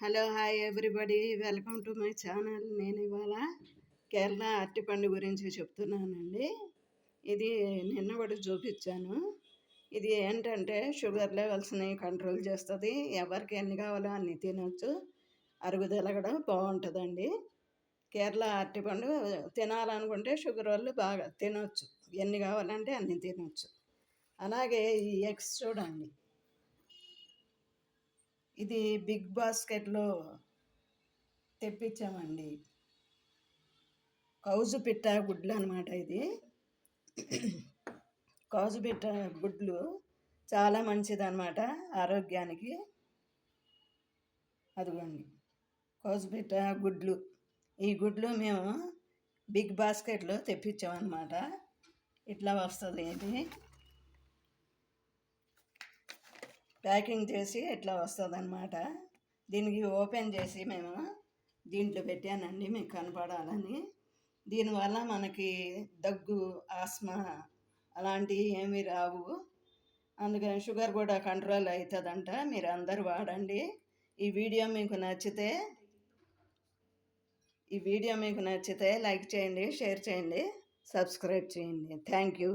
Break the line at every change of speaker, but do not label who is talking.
Hello hi everybody welcome to my channel. నేను ఇవాళ కేరళ అరటిపండు గురించి చెప్తున్నానండి. ఇది నిన్న కూడా చూపించాను. ఇది ఏంటంటే షుగర్ లెవెల్స్ని కంట్రోల్ చేస్తుంది. ఎవరికి ఎన్ని కావాలో అన్ని తినొచ్చు. అరుగుదల కూడా బాగుంటుందండి. కేరళ అరటిపండు తినాలనుకుంటే షుగర్ వాళ్ళు బాగా తినొచ్చు. ఎన్ని కావాలంటే అన్ని తినొచ్చు. అలాగే ఈ ఎగ్స్ చూడండి. ఇది బిగ్ బాస్కెట్లో తెప్పించామండి. కౌజు పిట్ట గుడ్లు అనమాట. ఇది కౌజు పిట్ట గుడ్లు చాలా మంచిదన్నమాట ఆరోగ్యానికి. అదిగోండి కౌజు పిట్ట గుడ్లు. ఈ గుడ్లు మేము బిగ్ బాస్కెట్లో తెప్పించామన్నమాట. ఇట్లా వస్తుంది. ఇది ప్యాకింగ్ చేసి ఇట్లా వస్తుంది అన్నమాట. దీనికి ఓపెన్ చేసి మేము దీంట్లో పెట్టానండి మీకు కనపడాలని. దీనివల్ల మనకి దగ్గు, ఆస్మా అలాంటివి ఏమీ రావు. అందుకని షుగర్ కూడా కంట్రోల్ అవుతుందంట. మీరు అందరూ వాడండి. ఈ వీడియో మీకు నచ్చితే లైక్ చేయండి, షేర్ చేయండి, సబ్స్క్రైబ్ చేయండి. Thank you.